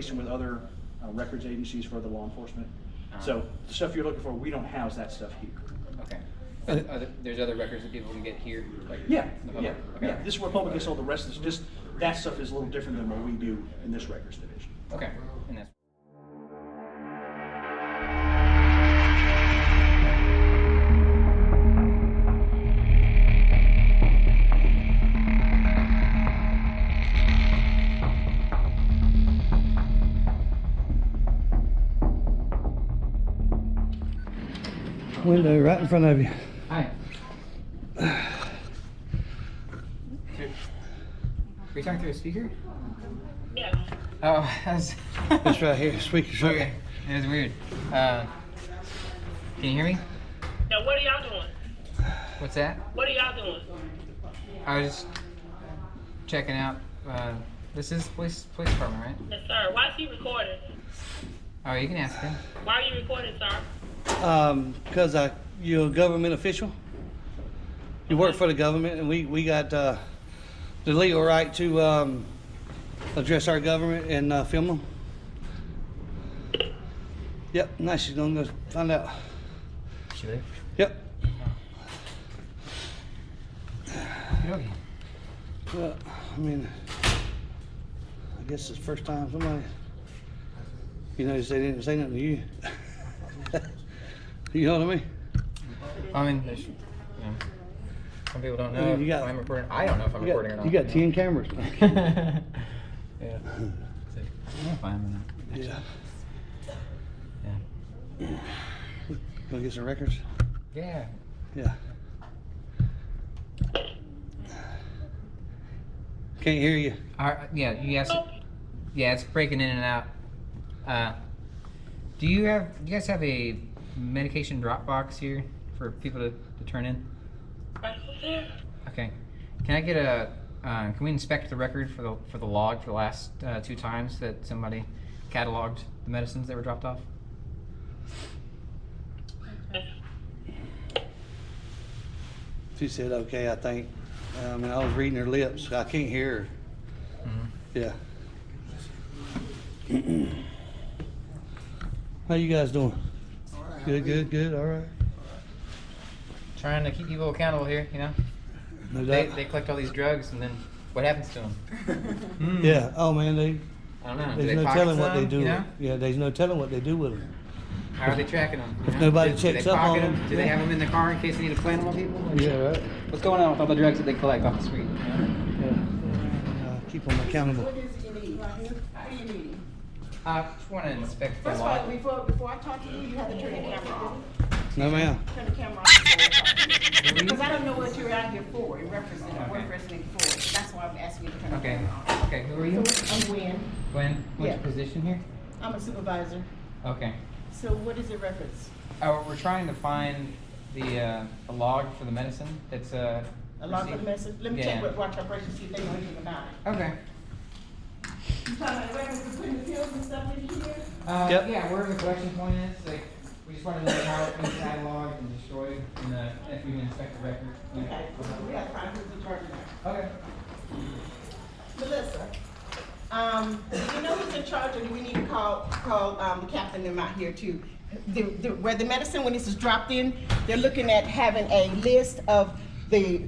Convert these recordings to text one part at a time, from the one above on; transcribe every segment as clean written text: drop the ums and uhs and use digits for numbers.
interfacing with other records agencies for the law enforcement. So the stuff you're looking for, we don't house that stuff here. Okay. There's other records that people can get here? Like Yeah, the yeah, public? Okay. yeah. This is where public gets all the rest of this. Just that stuff is a little different than what we do in this records division. Okay. And that's window right in front of you. Hi. Are you talking through a speaker? Yeah. Oh, that's It's right here, speaker's right okay. It was weird. Can you hear me? Now, what are y'all doing? What's that? What are y'all doing? I was just checking out. This is police department, right? Yes, sir. Why is he recording? Oh, you can ask him. Why are you recording, sir? Because you're a government official. You work for the government, and we got the legal right to address our government and film them. Yep, now she's gonna go find out. She there? Yep. Okay. Well, I mean, I guess it's the first time somebody, you know, they didn't say nothing to you. You know what I mean? I mean, there's, some people don't know You got- if I'm recording. I don't know if I'm recording or not. You got 10 cameras. Yeah. If I'm in it. Yeah. Yeah. Gonna get some records? Yeah. Yeah. Can't hear you. Yeah, you asked. Yeah, it's breaking in and out. Do you guys have a medication drop box here for people to turn in? Right there. Okay. Can I get a? Can we inspect the record for the log for the last 2 times that somebody cataloged the medicines that were dropped off? She said, okay, I think. I mean, I was reading her lips. I can't hear her. Mm-hmm. Yeah. How you guys doing? Good. All right. Trying to keep people accountable here, you know. No They doubt. collect all these drugs, and then what happens to them? Yeah. Oh man, I don't know. Do there's they no pocket telling what they some, do. You know? Yeah, there's no telling what they do with them. How are they tracking them? If nobody do checks they up on pocket them, Do they have them in the car in case they need to plant them on people? Yeah, right. What's going on with all the drugs that they collect off the street? Yeah. Keep them accountable. What is it you need right here? What do you need? I just want to inspect the First of all, log. before I talk to you, you have to turn the camera off. No, ma'am. Turn the camera off before I talk to you. Because I don't know what you're out here for, in referencing or referencing for. That's why I'm asking you to turn the Okay. camera off. Okay. Who are you? So, I'm Gwen. Gwen. What's Yeah. your position here? I'm a supervisor. Okay. So what is it reference? We're trying to find the log for the medicine that's A log for the message? Let me Yeah. check with Watch Operations, see if they know anything about it. Okay. You talking about the reference for putting the pills and stuff in here? Yep. Yeah, where the collection point is, like, we just want to know how it's been cataloged and destroyed, and if we can inspect the record. Okay, we have to find who's in charge of that. Okay. Melissa, do you know who's in charge, or do we need to call the captain and them out here too? Where the medicine, when this is dropped in, they're looking at having a list of the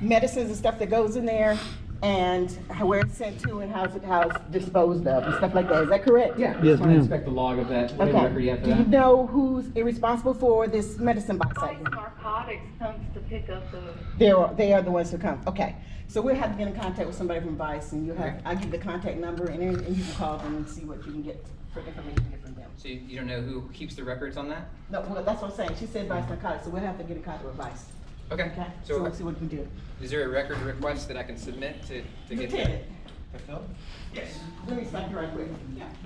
medicines and stuff that goes in there, and where it's sent to and how it's disposed of and stuff like that. Is that correct? Yeah, Yes, just want to ma'am. inspect the log of that. What record you have for Do you that? know who's responsible for this medicine box? Vice Narcotics comes to pick up the. They are the ones who come. Okay, so we'll have to get in contact with somebody from Vice, and I'll give the contact number, and you can call them and see what you can get for information from them. So you don't know who keeps the records on that? No, well, that's what I'm saying. She said Vice Narcotics, so we'll have to get in contact with Vice. Okay. Okay, so So we'll see what we can do. is there a record request that I can submit to get that Lieutenant, fulfilled? yes, let me stop you right quick.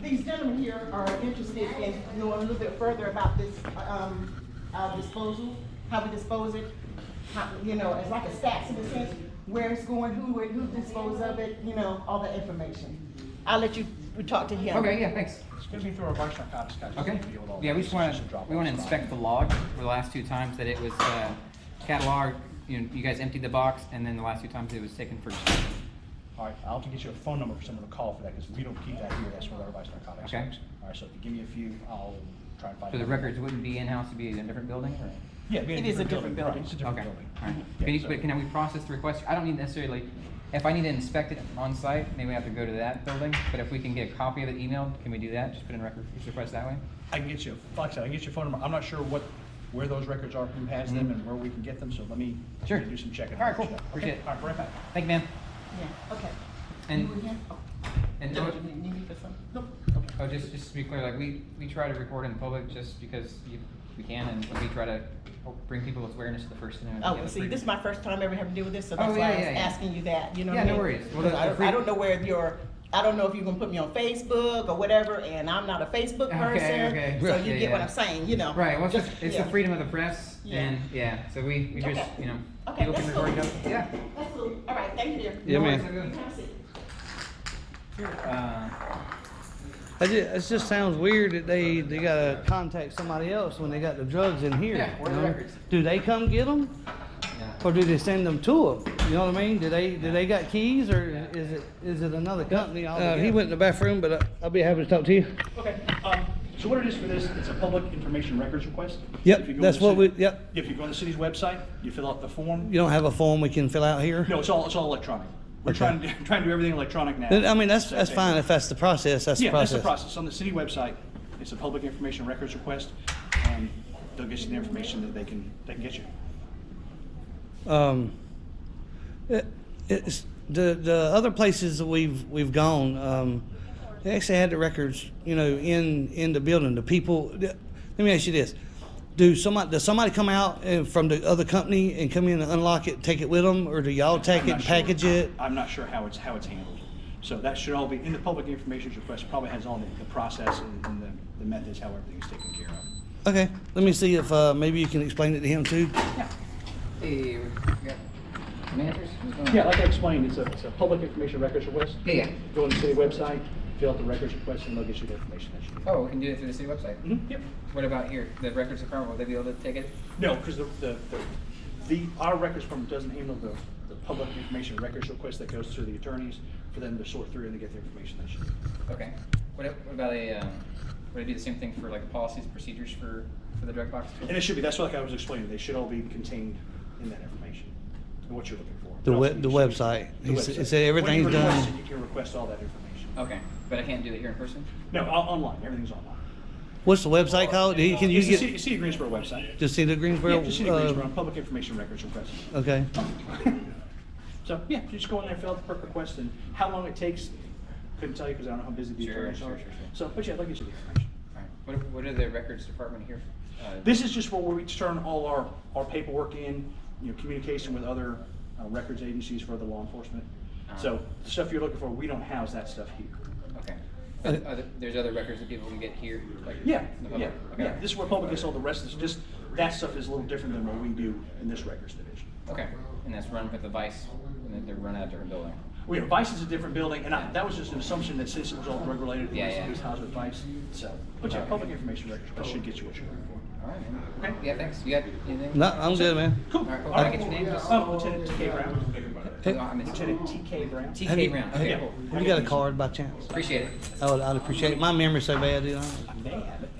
These gentlemen here are interested in knowing a little bit further about this, our disposal, how we dispose it. How, you know, it's like a stats in a sense, where it's going, who disposed of it, you know, all that information. I'll let you talk to him. Okay, yeah, thanks. Excuse me, through our vice narcotics guys. Okay. Yeah, we just want to inspect the log for the last 2 times that it was cataloged. You know, you guys emptied the box, and then the last 2 times it was taken for disposal. All right, I'll have to get you a phone number for someone to call for that, because we don't keep that here, that's where everybody's narcotics. Okay. All right, so if you give me a few, I'll try and find. So the out. records wouldn't be in-house, it'd be in a different building, or? Yeah, it'd be in It is a different Right, building. it's a different Okay, building. all right. Yeah, Can you, so- but can we process the request? I don't need necessarily, if I need to inspect it on site, maybe I have to go to that building, but if we can get a copy of it emailed, can we do that? Just put in record request that way? I can get you, like I said, I can get your phone number. I'm not sure where those records are, who has them, and where we can get them, so let me Sure. do some checking. All right, cool. Okay, Appreciate it. All right, right back. Thank you, ma'am. Yeah, okay. And, You were here? Oh. and, George, you need me for something? Nope. Okay. oh, just to be clear, like, we try to record in public just because we can, and we try to bring people's awareness to the First Amendment. Oh, Yeah, well, see, free- this is my first time ever having to deal with this, so Oh, that's why yeah, I was yeah, yeah. asking you that, you know Yeah, what I no mean? worries. Well, 'Cause the I free- don't know where I don't know if you're gonna put me on Facebook or whatever, and I'm not a Facebook Okay, person. okay. So Right, you yeah, get what yeah. I'm saying, you know? Right, well, Just- it's yeah. the freedom of the press, Yeah. and, yeah, so we just, Okay. you know, Okay, people can that's cool. record it. Yeah. That's cool. All right, thank you. Yeah, No man. worries, no good. Have a seat. It just sounds weird that they gotta contact somebody else when they got the drugs in here. Yeah, where are you the know? records? Do they come get them, Yeah. or do they send them to them? You know what I mean? Do they got keys, or is it another company? He went in the bathroom, but I'll be happy to talk to you. Okay, so what it is for this, it's a public information records request. Yep, If you go that's to the what city- we- yep. If you go on the city's website, you fill out the form. You don't have a form we can fill out here? No, it's all electronic. We're Okay. trying to do everything electronic now. I mean, that's fine if that's the process. That's the Yeah, that's process. the process. On the city website, it's a public information records request, and they'll get you the information that they can get you. It's the other places that we've gone. They actually had the records, you know, in the building. The people. Let me ask you this: does somebody come out from the other company and come in and unlock it, take it with them, or do y'all take I'm it not and sure. package it? I'm not sure how it's handled. So that should all be in the public information request. Probably has all the process and the methods how everything is taken care of. Okay, let me see if maybe you can explain it to him too. Hey, we got some answers? What's going on? Yeah, like I explained, it's a public information records request. Yeah. Go on the city website, fill out the records request, and they'll get you the information that you need. Oh, we can do it through the city website? Yep. What about here? The records department, will they be able to take it? No, because our records department doesn't handle the public information records request that goes to the attorneys for them to sort through and to get the information they should. Okay. What about would it be the same thing for like policies, procedures for the drug box? And it should be, that's like I was explaining, they should all be contained in that information, what you're looking for. The website. The He website. said everything's When you request done. it, you can request all that information. Okay, but I can't do that here in person? No, online, everything's online. What's the website called? Can you It's the get City of Greensboro website. just see the Greensboro? Yeah, just City of Greensboro, public information records request. Okay. So, yeah, you just go in there, fill out the perk request, and how long it takes, couldn't tell you because I don't know how busy the Sure, attorneys sure, are. sure, sure. So, but yeah, they'll get you the information. All right. What are the records department here? This is just where we turn all our paperwork in, communication with other records agencies for other law enforcement. So the stuff you're looking for, we don't house that stuff here. Okay. There's other records that people can get here, like Yeah, in the public? yeah, Okay. yeah. This is where public gets all the rest of this. Just that stuff is a little different than what we do in this records division. Okay, and that's run with the Vice, and then they're run out of a different building. Well, Vice is a different building, and that was just an assumption that since it was all drug related, Yeah, it was housed with Vice. So, but yeah, Okay. public information records, that should get you what you're looking for. All right, man. Okay. Yeah, thanks. You got anything? No, I'm good, man. Cool. All right, cool. Can I get your name? Just- Lieutenant T.K. Brown. I missed it. Lieutenant T.K. Brown. TK Brown. Okay, Yeah. cool. Have you got a card by chance? Appreciate it. I'd appreciate it. My memory's so bad, you know. I may have it.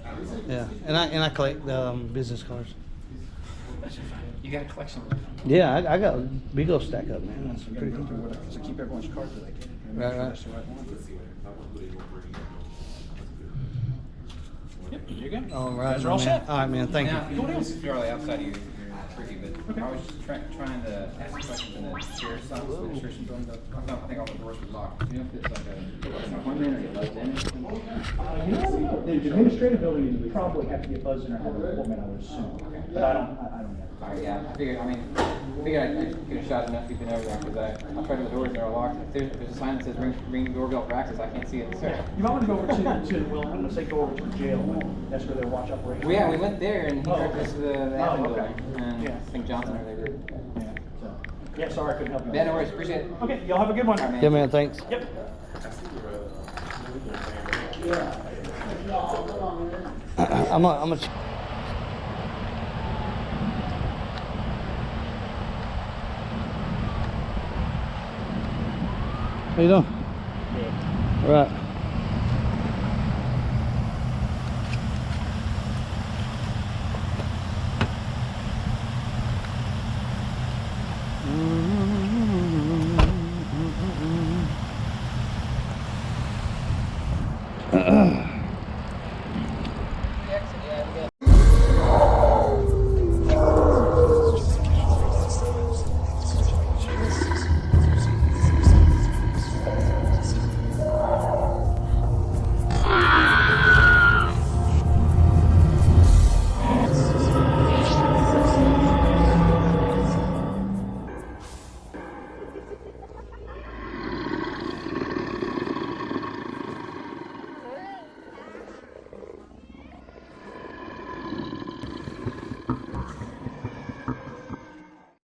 Yeah, and I collect business cards. You got a collection. Yeah, I got a big old stack up, man. That's So I gotta pretty go cool. through what I- so keep everyone's cards that I get. and make Right, sure right. that's the right one. Yep, there you go. All right, Guys are all man. set. All right, man. Thank Now, you. if you want to fairly outside of you, you're tricky, but I was just trying to ask questions in the sheriff's office, administration building, but I think all the doors were locked. Do you know if it's like an appointment or get buzzed in? I don't know. The administrative building, you probably have to get buzzed in or have an appointment, I would assume. But I don't know. All right, yeah, I figured I'd get a shot enough keeping over there, because I tried the doors and they're locked. If there's a sign that says ring doorbell for access, I can't see it, so. You might want to go over well, I'm gonna say go over to the jail, but that's where their watch operation. Well, yeah, we went there and he Oh, directed us to the admin okay. building, and Yeah. I think Johnson over there. Yeah, so, yeah, sorry I couldn't help you. Yeah, no worries, appreciate it. Okay, y'all have a good one. All right, man. Yeah, man. Thanks. Yep. I'm a. How you doing? All right.